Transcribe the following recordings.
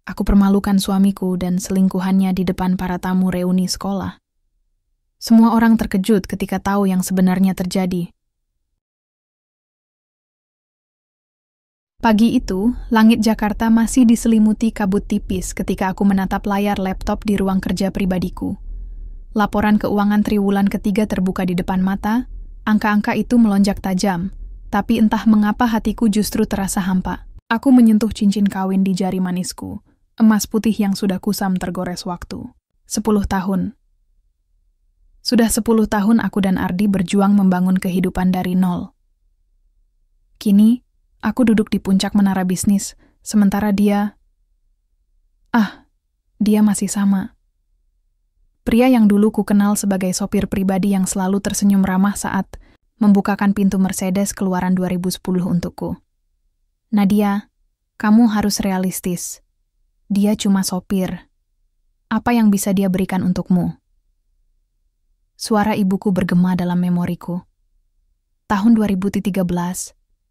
Aku permalukan suamiku dan selingkuhannya di depan para tamu reuni sekolah. Semua orang terkejut ketika tahu yang sebenarnya terjadi. Pagi itu, langit Jakarta masih diselimuti kabut tipis ketika aku menatap layar laptop di ruang kerja pribadiku. Laporan keuangan triwulan ketiga terbuka di depan mata, angka-angka itu melonjak tajam, tapi entah mengapa hatiku justru terasa hampa. Aku menyentuh cincin kawin di jari manisku, emas putih yang sudah kusam tergores waktu. 10 tahun. Sudah 10 tahun aku dan Ardi berjuang membangun kehidupan dari nol. Kini, aku duduk di puncak menara bisnis, sementara dia masih sama. Pria yang dulu ku kenal sebagai sopir pribadi yang selalu tersenyum ramah saat membukakan pintu Mercedes keluaran 2010 untukku. Nadia, kamu harus realistis. Dia cuma sopir. Apa yang bisa dia berikan untukmu? Suara ibuku bergema dalam memoriku. Tahun 2013,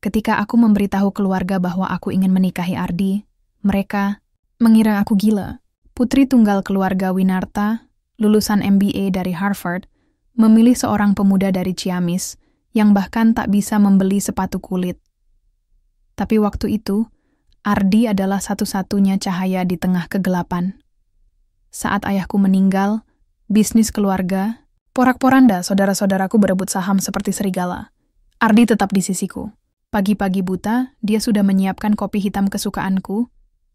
ketika aku memberitahu keluarga bahwa aku ingin menikahi Ardi, mereka mengira aku gila. Putri tunggal keluarga Winarta, lulusan MBA dari Harvard, memilih seorang pemuda dari Ciamis yang bahkan tak bisa membeli sepatu kulit. Tapi waktu itu, Ardi adalah satu-satunya cahaya di tengah kegelapan. Saat ayahku meninggal, bisnis keluarga, porak-poranda saudara-saudaraku berebut saham seperti serigala. Ardi tetap di sisiku. Pagi-pagi buta, dia sudah menyiapkan kopi hitam kesukaanku,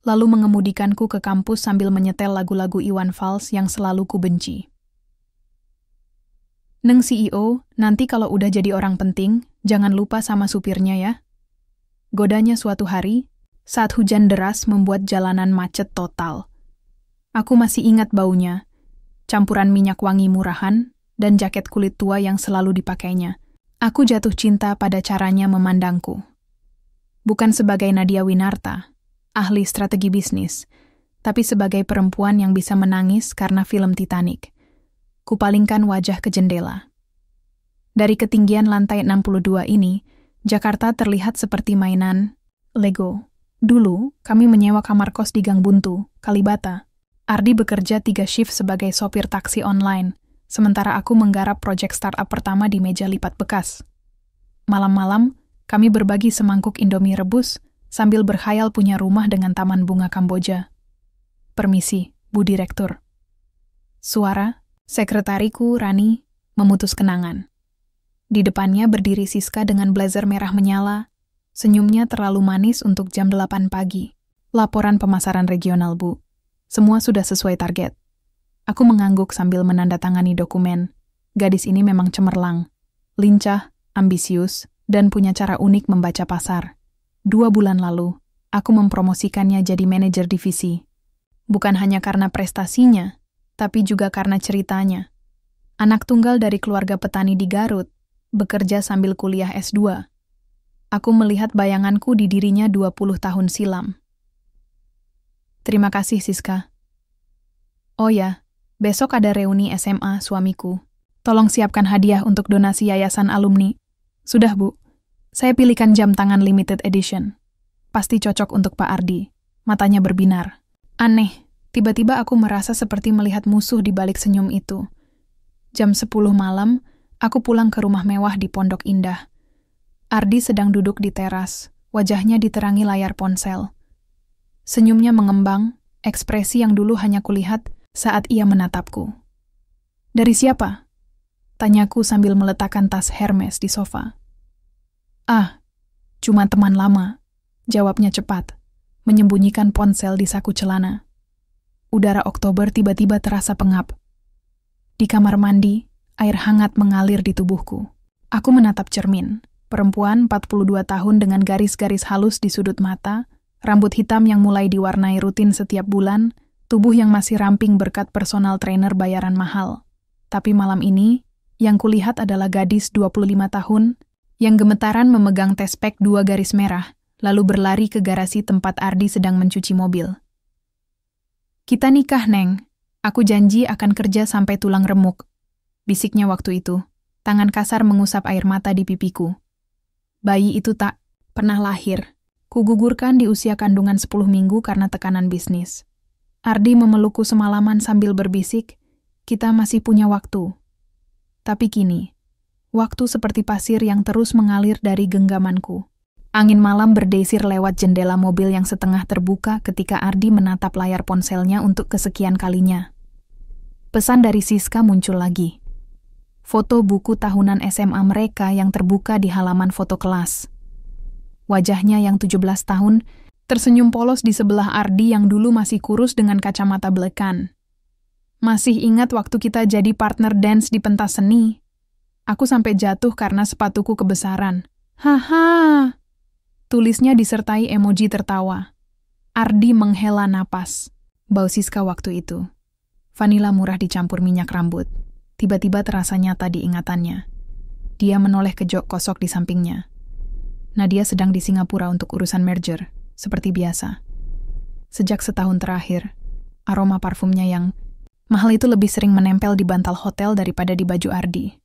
lalu mengemudikanku ke kampus sambil menyetel lagu-lagu Iwan Fals yang selalu ku benci. Neng CEO, nanti kalau udah jadi orang penting, jangan lupa sama supirnya ya. Godanya suatu hari, saat hujan deras membuat jalanan macet total. Aku masih ingat baunya, campuran minyak wangi murahan, dan jaket kulit tua yang selalu dipakainya. Aku jatuh cinta pada caranya memandangku. Bukan sebagai Nadia Winarta, ahli strategi bisnis, tapi sebagai perempuan yang bisa menangis karena film Titanic. Kupalingkan wajah ke jendela. Dari ketinggian lantai 62 ini, Jakarta terlihat seperti mainan Lego. Dulu, kami menyewa kamar kos di Gang Buntu, Kalibata. Ardi bekerja 3 shift sebagai sopir taksi online, sementara aku menggarap proyek startup pertama di meja lipat bekas. Malam-malam, kami berbagi semangkuk Indomie rebus sambil berkhayal punya rumah dengan taman bunga Kamboja. Permisi, Bu Direktur. Suara, sekretariku, Rani, memutus kenangan. Di depannya berdiri Siska dengan blazer merah menyala. Senyumnya terlalu manis untuk jam 8 pagi. Laporan pemasaran regional, Bu. Semua sudah sesuai target. Aku mengangguk sambil menandatangani dokumen. Gadis ini memang cemerlang, lincah, ambisius, dan punya cara unik membaca pasar. 2 bulan lalu, aku mempromosikannya jadi manajer divisi. Bukan hanya karena prestasinya, tapi juga karena ceritanya. Anak tunggal dari keluarga petani di Garut, bekerja sambil kuliah S2. Aku melihat bayanganku di dirinya 20 tahun silam. Terima kasih, Siska. Oh ya, besok ada reuni SMA suamiku. Tolong siapkan hadiah untuk donasi yayasan alumni. Sudah, Bu. Saya pilihkan jam tangan limited edition. Pasti cocok untuk Pak Ardi. Matanya berbinar. Aneh, tiba-tiba aku merasa seperti melihat musuh di balik senyum itu. Jam 10 malam, aku pulang ke rumah mewah di Pondok Indah. Ardi sedang duduk di teras, wajahnya diterangi layar ponsel. Senyumnya mengembang, ekspresi yang dulu hanya kulihat saat ia menatapku. Dari siapa? Tanyaku sambil meletakkan tas Hermes di sofa. Cuma teman lama, jawabnya cepat, menyembunyikan ponsel di saku celana. Udara Oktober tiba-tiba terasa pengap. Di kamar mandi, air hangat mengalir di tubuhku. Aku menatap cermin, perempuan 42 tahun dengan garis-garis halus di sudut mata, rambut hitam yang mulai diwarnai rutin setiap bulan, tubuh yang masih ramping berkat personal trainer bayaran mahal. Tapi malam ini, yang kulihat adalah gadis 25 tahun, yang gemetaran memegang tespek 2 garis merah, lalu berlari ke garasi tempat Ardi sedang mencuci mobil. Kita nikah, Neng. Aku janji akan kerja sampai tulang remuk. Bisiknya waktu itu, tangan kasar mengusap air mata di pipiku. Bayi itu tak pernah lahir. Kugugurkan di usia kandungan 10 minggu karena tekanan bisnis. Ardi memelukku semalaman sambil berbisik, kita masih punya waktu. Tapi kini, waktu seperti pasir yang terus mengalir dari genggamanku. Angin malam berdesir lewat jendela mobil yang setengah terbuka ketika Ardi menatap layar ponselnya untuk kesekian kalinya. Pesan dari Siska muncul lagi. Foto buku tahunan SMA mereka yang terbuka di halaman foto kelas. Wajahnya yang 17 tahun tersenyum polos di sebelah Ardi yang dulu masih kurus dengan kacamata belekan. Masih ingat waktu kita jadi partner dance di pentas seni? Aku sampai jatuh karena sepatuku kebesaran. Haha. Tulisnya disertai emoji tertawa. Ardi menghela napas. Bau Siska waktu itu. Vanila murah dicampur minyak rambut. Tiba-tiba terasa nyata di ingatannya. Dia menoleh ke jok kosok di sampingnya. Nadia sedang di Singapura untuk urusan merger, seperti biasa. Sejak setahun terakhir, aroma parfumnya yang mahal itu lebih sering menempel di bantal hotel daripada di baju Ardi.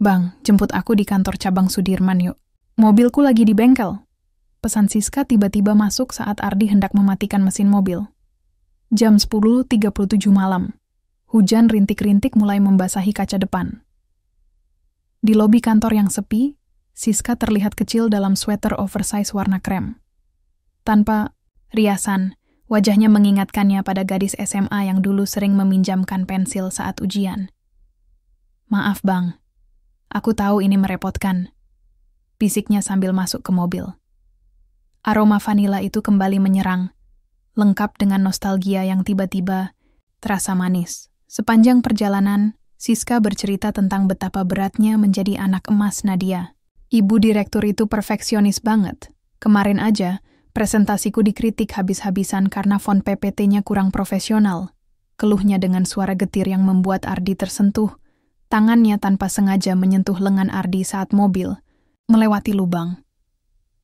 Bang, jemput aku di kantor cabang Sudirman yuk. Mobilku lagi di bengkel. Pesan Siska tiba-tiba masuk saat Ardi hendak mematikan mesin mobil. Jam 10.37 malam. Hujan rintik-rintik mulai membasahi kaca depan. Di lobi kantor yang sepi, Siska terlihat kecil dalam sweater oversize warna krem. Tanpa riasan, wajahnya mengingatkannya pada gadis SMA yang dulu sering meminjamkan pensil saat ujian. Maaf bang, aku tahu ini merepotkan. Bisiknya sambil masuk ke mobil. Aroma vanila itu kembali menyerang, lengkap dengan nostalgia yang tiba-tiba terasa manis. Sepanjang perjalanan, Siska bercerita tentang betapa beratnya menjadi anak emas Nadia. Ibu direktur itu perfeksionis banget. Kemarin aja, presentasiku dikritik habis-habisan karena font PPT-nya kurang profesional. Keluhnya dengan suara getir yang membuat Ardi tersentuh. Tangannya tanpa sengaja menyentuh lengan Ardi saat mobil melewati lubang.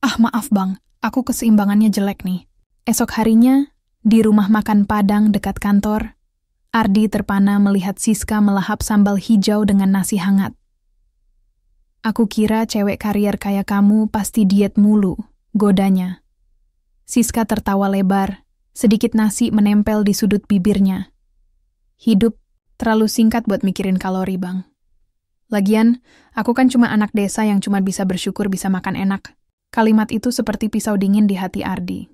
Ah maaf bang, aku keseimbangannya jelek nih. Esok harinya, di rumah makan Padang dekat kantor, Ardi terpana melihat Siska melahap sambal hijau dengan nasi hangat. Aku kira cewek karier kayak kamu pasti diet mulu, godanya. Siska tertawa lebar, sedikit nasi menempel di sudut bibirnya. Hidup terlalu singkat buat mikirin kalori, bang. Lagian, aku kan cuma anak desa yang cuma bisa bersyukur bisa makan enak. Kalimat itu seperti pisau dingin di hati Ardi.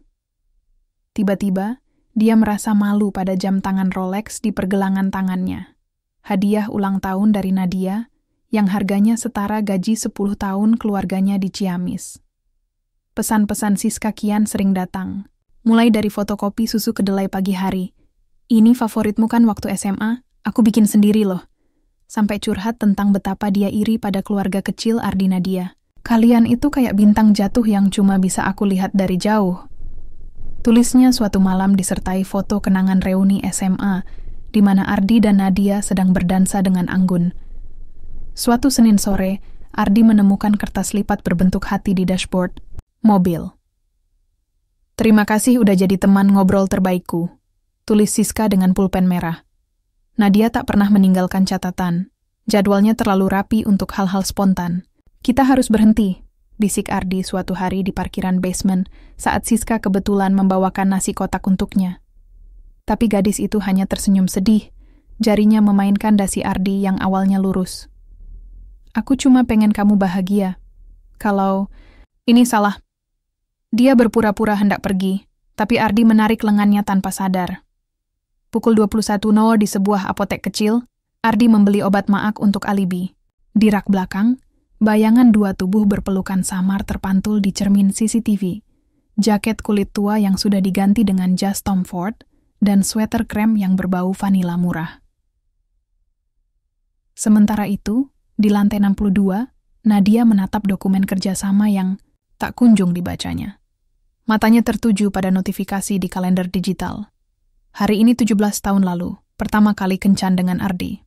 Tiba-tiba, dia merasa malu pada jam tangan Rolex di pergelangan tangannya. Hadiah ulang tahun dari Nadia, yang harganya setara gaji 10 tahun keluarganya di Ciamis. Pesan-pesan Siska kian sering datang. Mulai dari fotokopi susu kedelai pagi hari. Ini favoritmu kan waktu SMA? Aku bikin sendiri loh. Sampai curhat tentang betapa dia iri pada keluarga kecil Ardi Nadia. Kalian itu kayak bintang jatuh yang cuma bisa aku lihat dari jauh. Tulisnya suatu malam disertai foto kenangan reuni SMA, di mana Ardi dan Nadia sedang berdansa dengan anggun. Suatu Senin sore, Ardi menemukan kertas lipat berbentuk hati di dashboard mobil. Terima kasih udah jadi teman ngobrol terbaikku, tulis Siska dengan pulpen merah. Nadia tak pernah meninggalkan catatan. Jadwalnya terlalu rapi untuk hal-hal spontan. Kita harus berhenti, bisik Ardi suatu hari di parkiran basement saat Siska kebetulan membawakan nasi kotak untuknya. Tapi gadis itu hanya tersenyum sedih, jarinya memainkan dasi Ardi yang awalnya lurus. Aku cuma pengen kamu bahagia. Kalau ini salah. Dia berpura-pura hendak pergi, tapi Ardi menarik lengannya tanpa sadar. Pukul 21.00 di sebuah apotek kecil, Ardi membeli obat maak untuk alibi. Di rak belakang, bayangan dua tubuh berpelukan samar terpantul di cermin CCTV. Jaket kulit tua yang sudah diganti dengan jas Tom Ford, dan sweater krem yang berbau vanila murah. Sementara itu, di lantai 62, Nadia menatap dokumen kerjasama yang tak kunjung dibacanya. Matanya tertuju pada notifikasi di kalender digital. Hari ini 17 tahun lalu, pertama kali kencan dengan Ardi.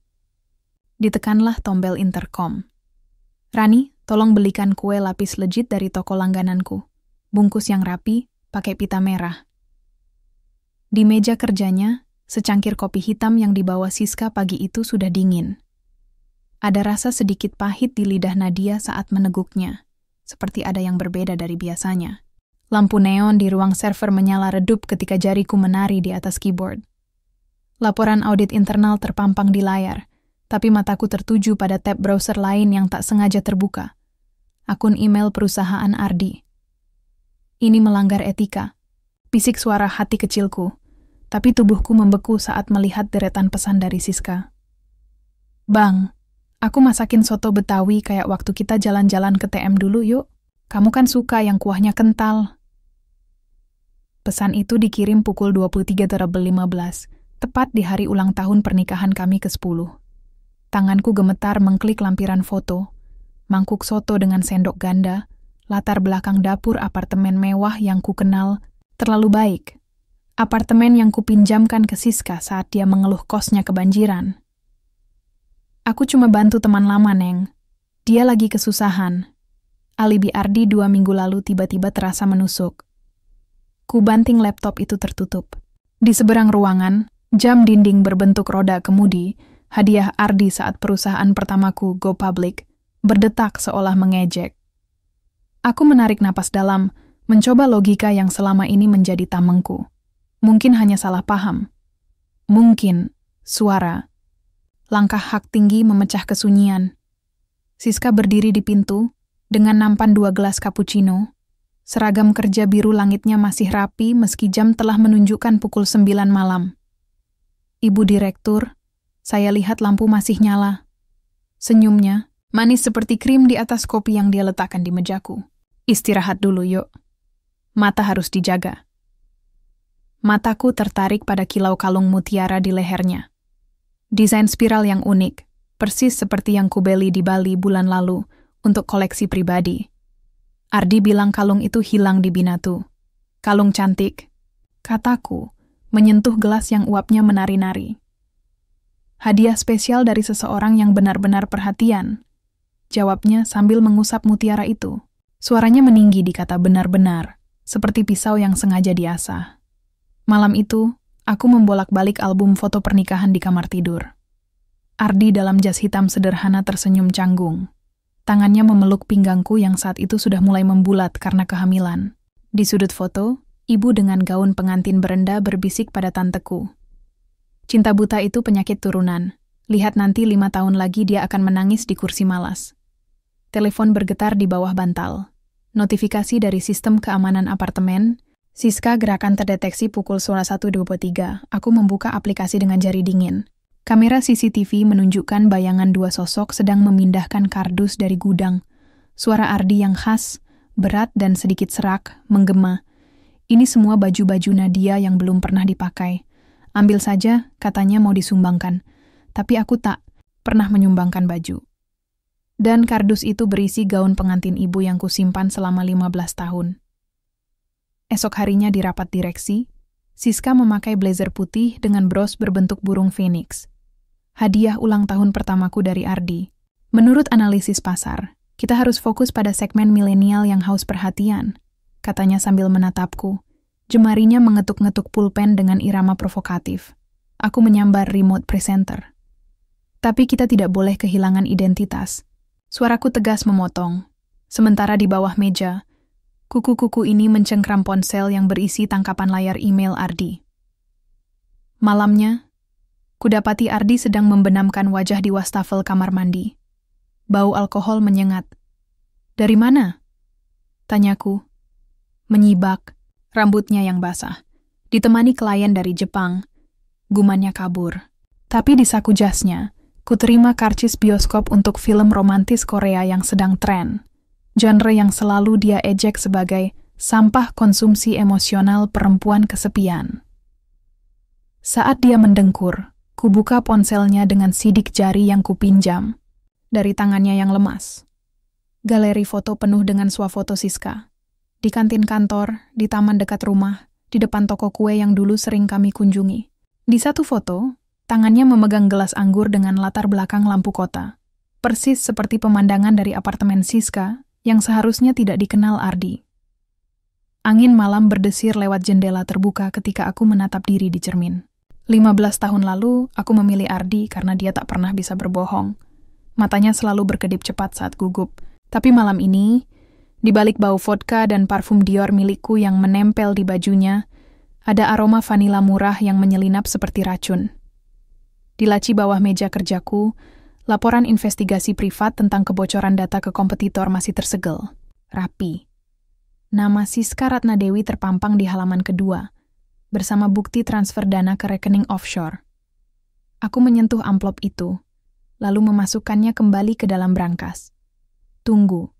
Ditekanlah tombel intercom. Rani, tolong belikan kue lapis legit dari toko langgananku. Bungkus yang rapi, pakai pita merah. Di meja kerjanya, secangkir kopi hitam yang dibawa Siska pagi itu sudah dingin. Ada rasa sedikit pahit di lidah Nadia saat meneguknya, seperti ada yang berbeda dari biasanya. Lampu neon di ruang server menyala redup ketika jariku menari di atas keyboard. Laporan audit internal terpampang di layar, tapi mataku tertuju pada tab browser lain yang tak sengaja terbuka. Akun email perusahaan Ardi. Ini melanggar etika. Bisik suara hati kecilku, tapi tubuhku membeku saat melihat deretan pesan dari Siska. Bang, aku masakin soto Betawi kayak waktu kita jalan-jalan ke TM dulu yuk. Kamu kan suka yang kuahnya kental. Pesan itu dikirim pukul 23.15, tepat di hari ulang tahun pernikahan kami ke-10. Tanganku gemetar mengklik lampiran foto, mangkuk soto dengan sendok ganda, latar belakang dapur apartemen mewah yang ku kenal terlalu baik. Apartemen yang kupinjamkan ke Siska saat dia mengeluh kosnya kebanjiran. Aku cuma bantu teman lama, Neng. Dia lagi kesusahan. Alibi Ardi 2 minggu lalu tiba-tiba terasa menusuk. Ku banting laptop itu tertutup. Di seberang ruangan, jam dinding berbentuk roda kemudi, hadiah Ardi saat perusahaan pertamaku go public, berdetak seolah mengejek. Aku menarik napas dalam, mencoba logika yang selama ini menjadi tamengku. Mungkin hanya salah paham. Mungkin suara. Langkah hak tinggi memecah kesunyian. Siska berdiri di pintu, dengan nampan 2 gelas cappuccino. Seragam kerja biru langitnya masih rapi meski jam telah menunjukkan pukul 9 malam. Ibu Direktur, saya lihat lampu masih nyala. Senyumnya, manis seperti krim di atas kopi yang dia letakkan di mejaku. Istirahat dulu yuk. Mata harus dijaga. Mataku tertarik pada kilau kalung mutiara di lehernya. Desain spiral yang unik, persis seperti yang kubeli di Bali bulan lalu untuk koleksi pribadi. Ardi bilang kalung itu hilang di Binatu. Kalung cantik, kataku, menyentuh gelas yang uapnya menari-nari. Hadiah spesial dari seseorang yang benar-benar perhatian. Jawabnya sambil mengusap mutiara itu. Suaranya meninggi di kata benar-benar, seperti pisau yang sengaja diasah. Malam itu, aku membolak-balik album foto pernikahan di kamar tidur. Ardi dalam jas hitam sederhana tersenyum canggung. Tangannya memeluk pinggangku yang saat itu sudah mulai membulat karena kehamilan. Di sudut foto, ibu dengan gaun pengantin berenda berbisik pada tanteku. Cinta buta itu penyakit turunan. Lihat nanti 5 tahun lagi dia akan menangis di kursi malas. Telepon bergetar di bawah bantal. Notifikasi dari sistem keamanan apartemen. Siska gerakan terdeteksi pukul 21.23. Aku membuka aplikasi dengan jari dingin. Kamera CCTV menunjukkan bayangan 2 sosok sedang memindahkan kardus dari gudang. Suara Ardi yang khas, berat dan sedikit serak, menggema. Ini semua baju-baju Nadia yang belum pernah dipakai. Ambil saja, katanya mau disumbangkan. Tapi aku tak pernah menyumbangkan baju. Dan kardus itu berisi gaun pengantin ibu yang kusimpan selama 15 tahun. Esok harinya di rapat direksi, Siska memakai blazer putih dengan bros berbentuk burung phoenix. Hadiah ulang tahun pertamaku dari Ardi. Menurut analisis pasar, kita harus fokus pada segmen milenial yang haus perhatian, katanya sambil menatapku. Jemarinya mengetuk-ngetuk pulpen dengan irama provokatif. Aku menyambar remote presenter. Tapi kita tidak boleh kehilangan identitas. Suaraku tegas memotong. Sementara di bawah meja, kuku-kuku ini mencengkram ponsel yang berisi tangkapan layar email Ardi. Malamnya, kudapati Ardi sedang membenamkan wajah di wastafel kamar mandi. Bau alkohol menyengat. Dari mana? Tanyaku. Menyibak, rambutnya yang basah. Ditemani klien dari Jepang. Gumannya kabur. Tapi di saku jasnya, kuterima karcis bioskop untuk film romantis Korea yang sedang tren. Genre yang selalu dia ejek sebagai sampah konsumsi emosional perempuan kesepian. Saat dia mendengkur, kubuka ponselnya dengan sidik jari yang kupinjam dari tangannya yang lemas. Galeri foto penuh dengan swafoto Siska. Di kantin kantor, di taman dekat rumah, di depan toko kue yang dulu sering kami kunjungi. Di satu foto, tangannya memegang gelas anggur dengan latar belakang lampu kota. Persis seperti pemandangan dari apartemen Siska yang seharusnya tidak dikenal Ardi. Angin malam berdesir lewat jendela terbuka ketika aku menatap diri di cermin. 15 tahun lalu, aku memilih Ardi karena dia tak pernah bisa berbohong. Matanya selalu berkedip cepat saat gugup. Tapi malam ini, Di balik bau vodka dan parfum Dior milikku yang menempel di bajunya, ada aroma vanila murah yang menyelinap seperti racun. Di laci bawah meja kerjaku, laporan investigasi privat tentang kebocoran data ke kompetitor masih tersegel. Rapi. Nama Siska Ratnadewi terpampang di halaman kedua, bersama bukti transfer dana ke rekening offshore. Aku menyentuh amplop itu, lalu memasukkannya kembali ke dalam brankas. Tunggu,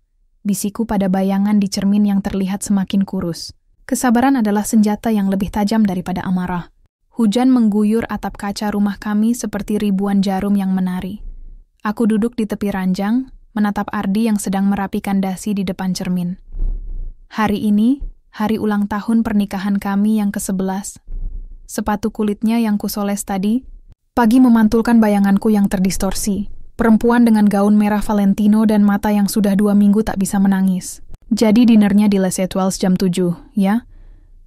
bisiku pada bayangan di cermin yang terlihat semakin kurus. Kesabaran adalah senjata yang lebih tajam daripada amarah. Hujan mengguyur atap kaca rumah kami seperti ribuan jarum yang menari. Aku duduk di tepi ranjang, menatap Ardi yang sedang merapikan dasi di depan cermin. Hari ini, hari ulang tahun pernikahan kami yang ke-11. Sepatu kulitnya yang kusoles tadi, pagi memantulkan bayanganku yang terdistorsi. Perempuan dengan gaun merah Valentino dan mata yang sudah 2 minggu tak bisa menangis. Jadi dinernya di Les Etoiles jam 7, ya?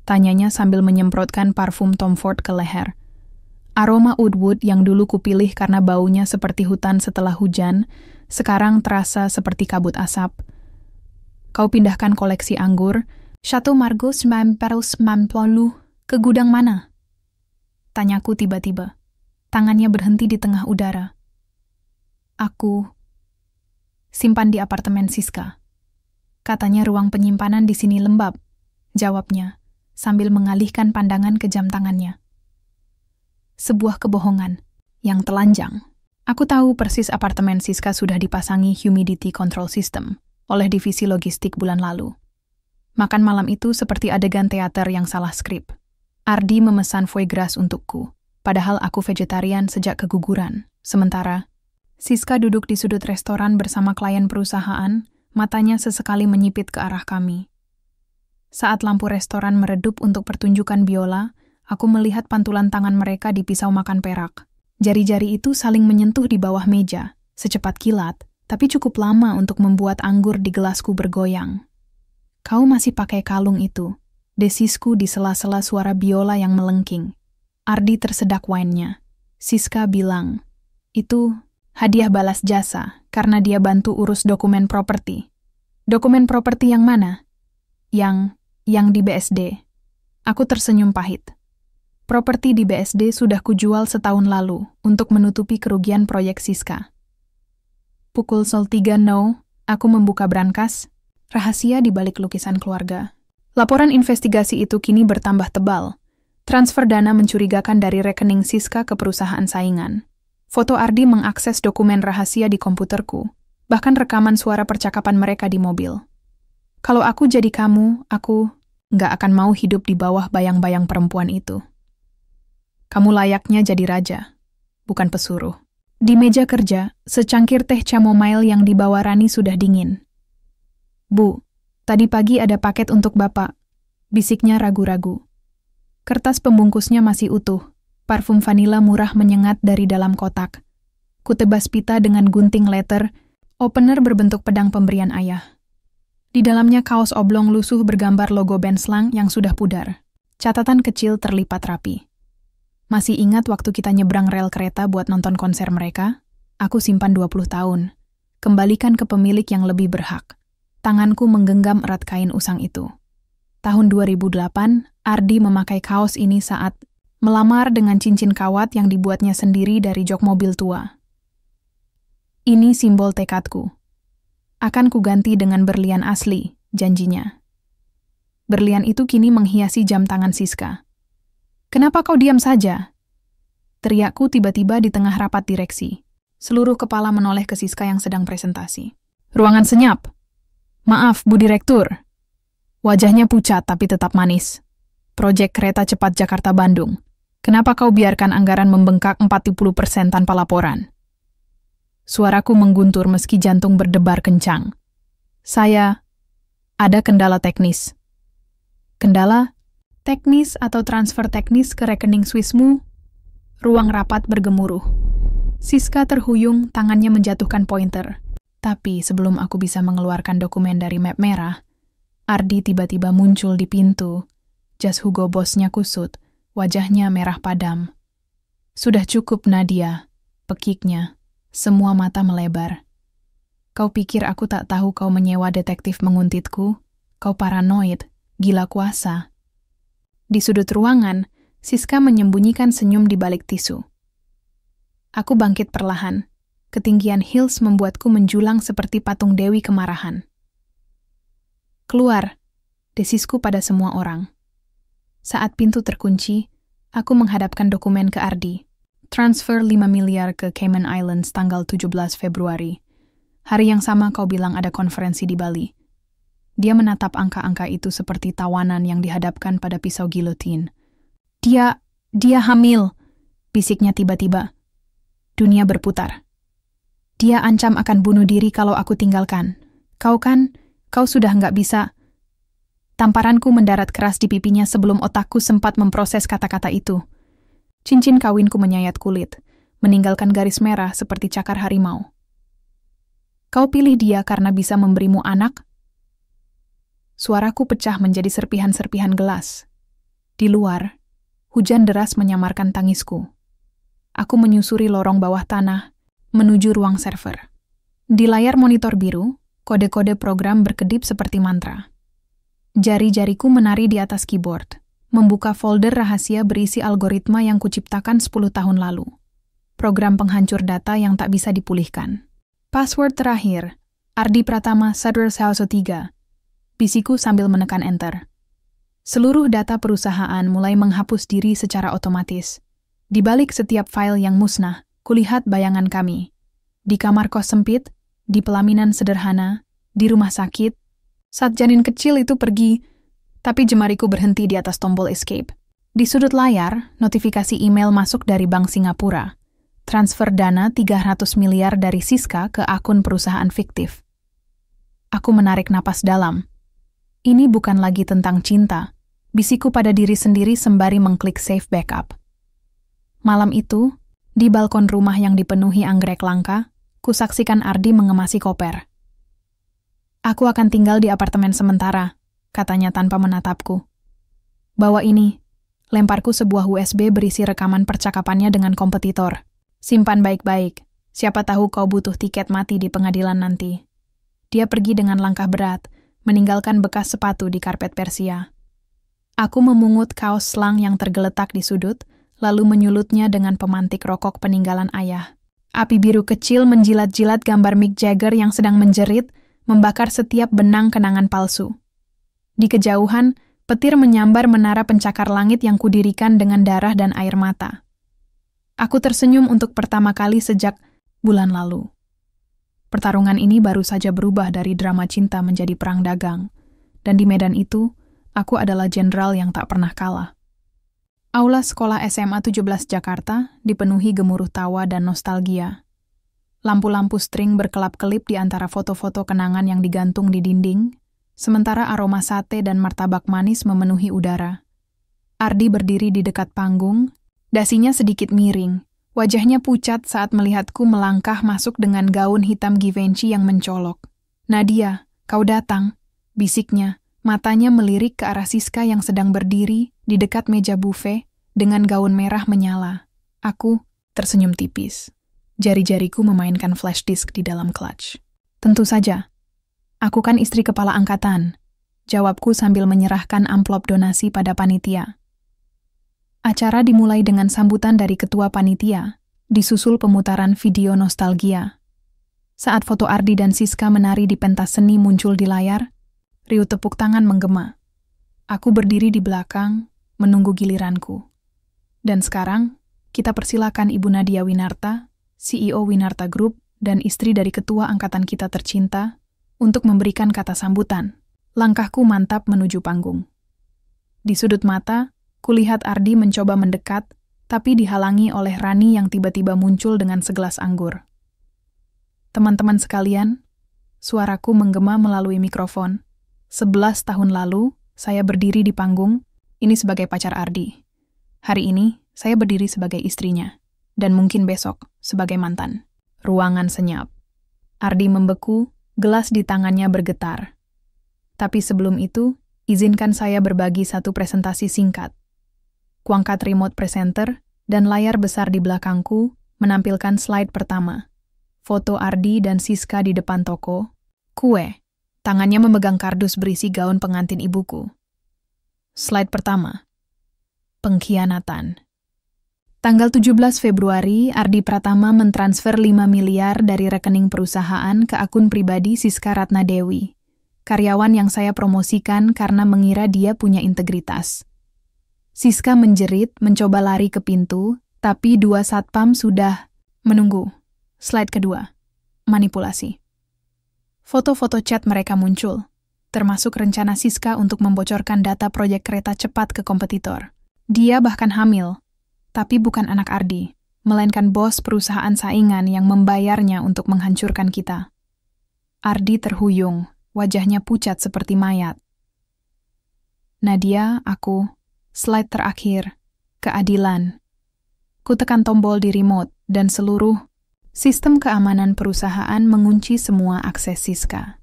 Tanyanya sambil menyemprotkan parfum Tom Ford ke leher. Aroma oud yang dulu kupilih karena baunya seperti hutan setelah hujan, sekarang terasa seperti kabut asap. Kau pindahkan koleksi anggur, Chateau Margaux 1990, ke gudang mana? Tanyaku tiba-tiba. Tangannya berhenti di tengah udara. Aku simpan di apartemen Siska. Katanya ruang penyimpanan di sini lembab, jawabnya, sambil mengalihkan pandangan ke jam tangannya. Sebuah kebohongan yang telanjang. Aku tahu persis apartemen Siska sudah dipasangi humidity control system oleh divisi logistik bulan lalu. Makan malam itu seperti adegan teater yang salah skrip. Ardi memesan foie gras untukku, padahal aku vegetarian sejak keguguran. Sementara Siska duduk di sudut restoran bersama klien perusahaan, matanya sesekali menyipit ke arah kami. Saat lampu restoran meredup untuk pertunjukan biola, aku melihat pantulan tangan mereka di pisau makan perak. Jari-jari itu saling menyentuh di bawah meja, secepat kilat, tapi cukup lama untuk membuat anggur di gelasku bergoyang. Kau masih pakai kalung itu, desisku di sela-sela suara biola yang melengking. Ardi tersedak wine-nya. Siska bilang, itu hadiah balas jasa karena dia bantu urus dokumen properti. Dokumen properti yang mana? Yang di BSD. Aku tersenyum pahit. Properti di BSD sudah kujual setahun lalu untuk menutupi kerugian proyek Siska. Pukul 03.00, aku membuka brankas, rahasia di balik lukisan keluarga. Laporan investigasi itu kini bertambah tebal. Transfer dana mencurigakan dari rekening Siska ke perusahaan saingan. Foto Ardi mengakses dokumen rahasia di komputerku, bahkan rekaman suara percakapan mereka di mobil. Kalau aku jadi kamu, aku nggak akan mau hidup di bawah bayang-bayang perempuan itu. Kamu layaknya jadi raja, bukan pesuruh. Di meja kerja, secangkir teh chamomile yang dibawa Rani sudah dingin. Bu, tadi pagi ada paket untuk Bapak, bisiknya ragu-ragu. Kertas pembungkusnya masih utuh. Parfum vanila murah menyengat dari dalam kotak. Kutebas pita dengan gunting letter, opener berbentuk pedang pemberian ayah. Di dalamnya kaos oblong lusuh bergambar logo Benslang yang sudah pudar. Catatan kecil terlipat rapi. Masih ingat waktu kita nyebrang rel kereta buat nonton konser mereka? Aku simpan 20 tahun. Kembalikan ke pemilik yang lebih berhak. Tanganku menggenggam erat kain usang itu. Tahun 2008, Ardi memakai kaos ini saat melamar dengan cincin kawat yang dibuatnya sendiri dari jok mobil tua. Ini simbol tekadku. Akan kuganti dengan berlian asli, janjinya. Berlian itu kini menghiasi jam tangan Siska. Kenapa kau diam saja? Teriakku tiba-tiba di tengah rapat direksi. Seluruh kepala menoleh ke Siska yang sedang presentasi. Ruangan senyap. Maaf, Bu Direktur. Wajahnya pucat tapi tetap manis. Proyek kereta cepat Jakarta-Bandung. Kenapa kau biarkan anggaran membengkak 40% tanpa laporan? Suaraku mengguntur meski jantung berdebar kencang. Ada kendala teknis. Kendala? Teknis atau transfer teknis ke rekening Swissmu? Ruang rapat bergemuruh. Siska terhuyung, tangannya menjatuhkan pointer. Tapi sebelum aku bisa mengeluarkan dokumen dari map merah, Ardi tiba-tiba muncul di pintu. Jas Hugo Boss-nya kusut. Wajahnya merah padam. Sudah cukup, Nadia, pekiknya. Semua mata melebar. Kau pikir aku tak tahu kau menyewa detektif menguntitku? Kau paranoid, gila kuasa. Di sudut ruangan, Siska menyembunyikan senyum di balik tisu. Aku bangkit perlahan. Ketinggian heels membuatku menjulang seperti patung dewi kemarahan. Keluar, desisku pada semua orang. Saat pintu terkunci, aku menghadapkan dokumen ke Ardi. Transfer 5 miliar ke Cayman Islands tanggal 17 Februari. Hari yang sama kau bilang ada konferensi di Bali. Dia menatap angka-angka itu seperti tawanan yang dihadapkan pada pisau gilotin. Dia hamil, bisiknya tiba-tiba. Dunia berputar. Dia ancam akan bunuh diri kalau aku tinggalkan. Kau sudah nggak bisa. Tamparanku mendarat keras di pipinya sebelum otakku sempat memproses kata-kata itu. Cincin kawinku menyayat kulit, meninggalkan garis merah seperti cakar harimau. Kau pilih dia karena bisa memberimu anak? Suaraku pecah menjadi serpihan-serpihan gelas. Di luar, hujan deras menyamarkan tangisku. Aku menyusuri lorong bawah tanah, menuju ruang server. Di layar monitor biru, kode-kode program berkedip seperti mantra. Jari-jariku menari di atas keyboard, membuka folder rahasia berisi algoritma yang kuciptakan 10 tahun lalu. Program penghancur data yang tak bisa dipulihkan. Password terakhir, Ardi Pratama Sadrsahoso 3. Bisiku sambil menekan enter. Seluruh data perusahaan mulai menghapus diri secara otomatis. Di balik setiap file yang musnah, kulihat bayangan kami. Di kamar kos sempit, di pelaminan sederhana, di rumah sakit. Saat janin kecil itu pergi, tapi jemariku berhenti di atas tombol escape. Di sudut layar, notifikasi email masuk dari Bank Singapura. Transfer dana 300 miliar dari Siska ke akun perusahaan fiktif. Aku menarik napas dalam. Ini bukan lagi tentang cinta, bisiku pada diri sendiri sembari mengklik save backup. Malam itu, di balkon rumah yang dipenuhi anggrek langka, kusaksikan Ardi mengemasi koper. Aku akan tinggal di apartemen sementara, katanya tanpa menatapku. Bawa ini, lemparku sebuah USB berisi rekaman percakapannya dengan kompetitor. Simpan baik-baik, siapa tahu kau butuh tiket mati di pengadilan nanti. Dia pergi dengan langkah berat, meninggalkan bekas sepatu di karpet Persia. Aku memungut kaos slang yang tergeletak di sudut, lalu menyulutnya dengan pemantik rokok peninggalan ayah. Api biru kecil menjilat-jilat gambar Mick Jagger yang sedang menjerit, membakar setiap benang kenangan palsu. Di kejauhan, petir menyambar menara pencakar langit yang kudirikan dengan darah dan air mata. Aku tersenyum untuk pertama kali sejak bulan lalu. Pertarungan ini baru saja berubah dari drama cinta menjadi perang dagang, dan di medan itu, aku adalah jenderal yang tak pernah kalah. Aula sekolah SMA 17 Jakarta dipenuhi gemuruh tawa dan nostalgia. Lampu-lampu string berkelap-kelip di antara foto-foto kenangan yang digantung di dinding, sementara aroma sate dan martabak manis memenuhi udara. Ardi berdiri di dekat panggung, dasinya sedikit miring, wajahnya pucat saat melihatku melangkah masuk dengan gaun hitam Givenchy yang mencolok. Nadia, kau datang, bisiknya, matanya melirik ke arah Siska yang sedang berdiri di dekat meja buffet dengan gaun merah menyala. Aku tersenyum tipis. Jari-jariku memainkan flash disk di dalam clutch. Tentu saja. Aku kan istri kepala angkatan, jawabku sambil menyerahkan amplop donasi pada panitia. Acara dimulai dengan sambutan dari ketua panitia, disusul pemutaran video nostalgia. Saat foto Ardi dan Siska menari di pentas seni muncul di layar, riuh tepuk tangan menggema. Aku berdiri di belakang, menunggu giliranku. Dan sekarang, kita persilakan Ibu Nadia Winarta, CEO Winarta Group, dan istri dari ketua angkatan kita tercinta, untuk memberikan kata sambutan. Langkahku mantap menuju panggung. Di sudut mata, kulihat Ardi mencoba mendekat, tapi dihalangi oleh Rani yang tiba-tiba muncul dengan segelas anggur. Teman-teman sekalian, suaraku menggema melalui mikrofon. 11 tahun lalu, saya berdiri di panggung, ini sebagai pacar Ardi. Hari ini, saya berdiri sebagai istrinya, dan mungkin besok sebagai mantan. Ruangan senyap. Ardi membeku, gelas di tangannya bergetar. Tapi sebelum itu, izinkan saya berbagi satu presentasi singkat. Kuangkat remote presenter, dan layar besar di belakangku menampilkan slide pertama. foto Ardi dan Siska di depan toko, kue, tangannya memegang kardus berisi gaun pengantin ibuku. Slide pertama. Pengkhianatan. Tanggal 17 Februari, Ardi Pratama mentransfer 5 miliar dari rekening perusahaan ke akun pribadi Siska Ratnadewi, karyawan yang saya promosikan karena mengira dia punya integritas. Siska menjerit, mencoba lari ke pintu, tapi 2 satpam sudah menunggu. Slide kedua. Manipulasi. Foto-foto chat mereka muncul, termasuk rencana Siska untuk membocorkan data proyek kereta cepat ke kompetitor. Dia bahkan hamil, tapi bukan anak Ardi, melainkan bos perusahaan saingan yang membayarnya untuk menghancurkan kita. Ardi terhuyung, wajahnya pucat seperti mayat. Nadia, aku, slide terakhir, keadilan. Ku tekan tombol di remote dan seluruh sistem keamanan perusahaan mengunci semua akses Siska.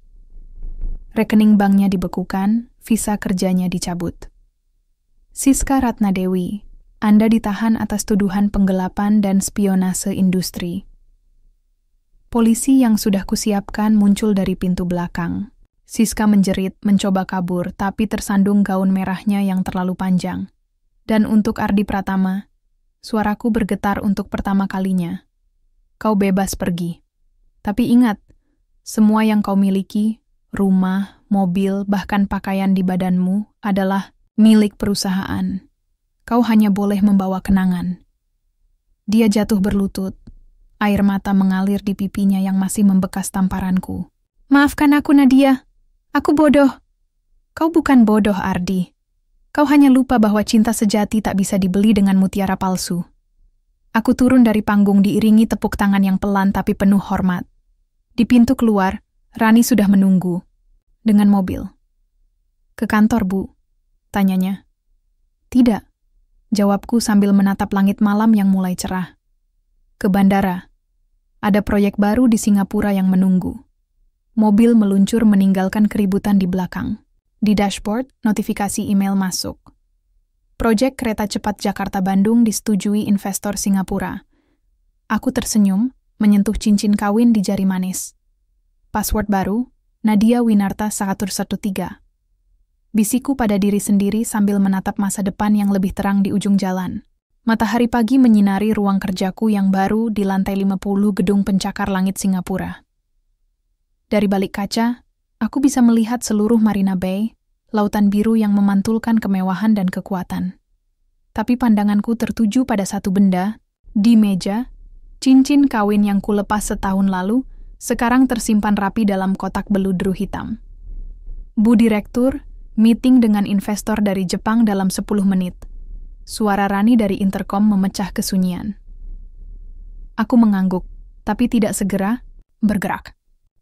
Rekening banknya dibekukan, visa kerjanya dicabut. Siska Ratnadewi, Anda ditahan atas tuduhan penggelapan dan spionase industri. Polisi yang sudah kusiapkan muncul dari pintu belakang. Siska menjerit, mencoba kabur, tapi tersandung gaun merahnya yang terlalu panjang. Dan untuk Ardi Pratama, suaraku bergetar untuk pertama kalinya. Kau bebas pergi. Tapi ingat, semua yang kau miliki, rumah, mobil, bahkan pakaian di badanmu adalah milik perusahaan. Kau hanya boleh membawa kenangan. Dia jatuh berlutut. Air mata mengalir di pipinya yang masih membekas tamparanku. Maafkan aku, Nadia. Aku bodoh. Kau bukan bodoh, Ardi. Kau hanya lupa bahwa cinta sejati tak bisa dibeli dengan mutiara palsu. Aku turun dari panggung diiringi tepuk tangan yang pelan tapi penuh hormat. Di pintu keluar, Rani sudah menunggu. Dengan mobil. Ke kantor, Bu? Tanyanya. Tidak. Jawabku sambil menatap langit malam yang mulai cerah. Ke bandara. Ada proyek baru di Singapura yang menunggu. Mobil meluncur meninggalkan keributan di belakang. Di dashboard, notifikasi email masuk. Proyek kereta cepat Jakarta-Bandung disetujui investor Singapura. Aku tersenyum, menyentuh cincin kawin di jari manis. Password baru, Nadia Winarta 113. Bisiku pada diri sendiri sambil menatap masa depan yang lebih terang di ujung jalan. Matahari pagi menyinari ruang kerjaku yang baru di lantai 50 gedung pencakar langit Singapura. Dari balik kaca, aku bisa melihat seluruh Marina Bay, lautan biru yang memantulkan kemewahan dan kekuatan. Tapi pandanganku tertuju pada satu benda, di meja, cincin kawin yang kulepas setahun lalu, sekarang tersimpan rapi dalam kotak beludru hitam. Bu Direktur, meeting dengan investor dari Jepang dalam 10 menit. Suara Rani dari interkom memecah kesunyian. Aku mengangguk, tapi tidak segera bergerak.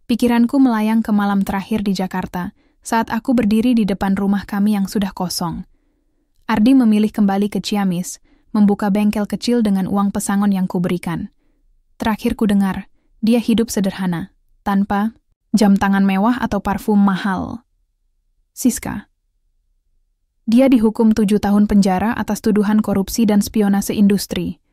Pikiranku melayang ke malam terakhir di Jakarta, saat aku berdiri di depan rumah kami yang sudah kosong. Ardi memilih kembali ke Ciamis, membuka bengkel kecil dengan uang pesangon yang kuberikan. Terakhir ku dengar, dia hidup sederhana, tanpa jam tangan mewah atau parfum mahal. Siska. Dia dihukum 7 tahun penjara atas tuduhan korupsi dan spionase industri.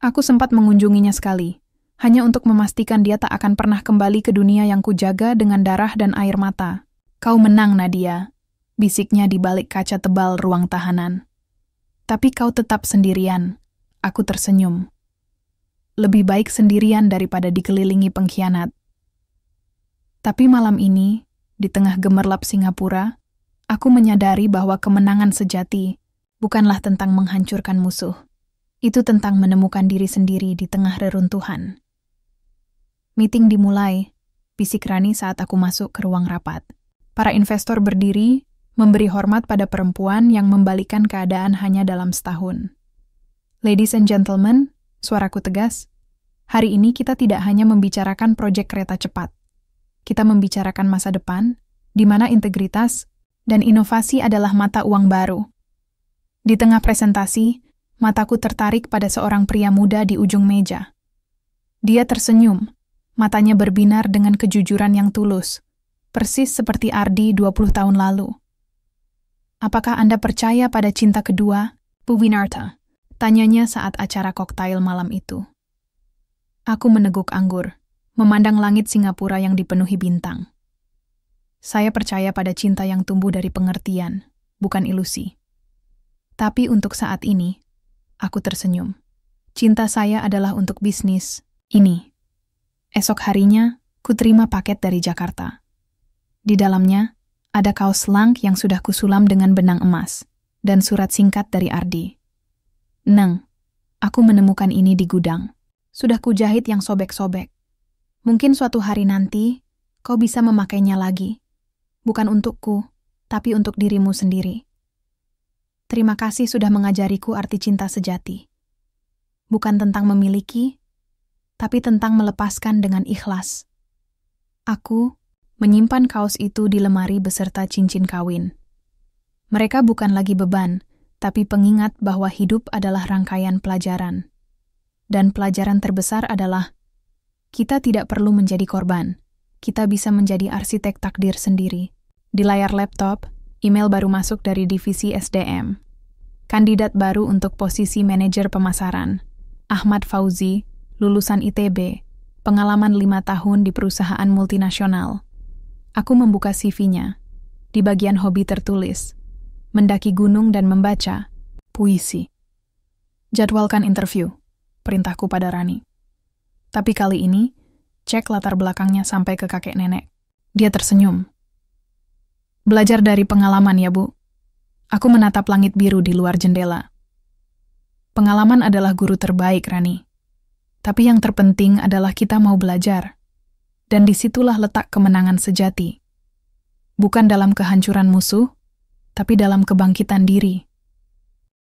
Aku sempat mengunjunginya sekali, hanya untuk memastikan dia tak akan pernah kembali ke dunia yang kujaga dengan darah dan air mata. Kau menang, Nadia, bisiknya di balik kaca tebal ruang tahanan. Tapi kau tetap sendirian. Aku tersenyum. Lebih baik sendirian daripada dikelilingi pengkhianat. Tapi malam ini, di tengah gemerlap Singapura, aku menyadari bahwa kemenangan sejati bukanlah tentang menghancurkan musuh. Itu tentang menemukan diri sendiri di tengah reruntuhan. Meeting dimulai, bisik Rani saat aku masuk ke ruang rapat. Para investor berdiri, memberi hormat pada perempuan yang membalikan keadaan hanya dalam setahun. Ladies and gentlemen, suaraku tegas, hari ini kita tidak hanya membicarakan proyek kereta cepat. Kita membicarakan masa depan, di mana integritas dan inovasi adalah mata uang baru. Di tengah presentasi, mataku tertarik pada seorang pria muda di ujung meja. Dia tersenyum, matanya berbinar dengan kejujuran yang tulus, persis seperti Ardi 20 tahun lalu. Apakah Anda percaya pada cinta kedua, Bu Winarta? Tanyanya saat acara koktail malam itu. Aku meneguk anggur, memandang langit Singapura yang dipenuhi bintang. Saya percaya pada cinta yang tumbuh dari pengertian, bukan ilusi. Tapi untuk saat ini, aku tersenyum. Cinta saya adalah untuk bisnis ini. Esok harinya, ku terima paket dari Jakarta. Di dalamnya, ada kaos lang yang sudah kusulam dengan benang emas, dan surat singkat dari Ardi. Neng, aku menemukan ini di gudang. Sudah kujahit yang sobek-sobek. Mungkin suatu hari nanti, kau bisa memakainya lagi. Bukan untukku, tapi untuk dirimu sendiri. Terima kasih sudah mengajariku arti cinta sejati. Bukan tentang memiliki, tapi tentang melepaskan dengan ikhlas. Aku menyimpan kaos itu di lemari beserta cincin kawin. Mereka bukan lagi beban, tapi pengingat bahwa hidup adalah rangkaian pelajaran. Dan pelajaran terbesar adalah, kita tidak perlu menjadi korban. Kita bisa menjadi arsitek takdir sendiri. Di layar laptop, email baru masuk dari divisi SDM. Kandidat baru untuk posisi manajer pemasaran. Ahmad Fauzi, lulusan ITB, pengalaman 5 tahun di perusahaan multinasional. Aku membuka CV-nya. Di bagian hobi tertulis, mendaki gunung dan membaca puisi. Jadwalkan interview, perintahku pada Rani. Tapi kali ini, cek latar belakangnya sampai ke kakek nenek. Dia tersenyum. Belajar dari pengalaman ya, Bu. Aku menatap langit biru di luar jendela. Pengalaman adalah guru terbaik, Rani. Tapi yang terpenting adalah kita mau belajar. Dan disitulah letak kemenangan sejati. Bukan dalam kehancuran musuh, tapi dalam kebangkitan diri.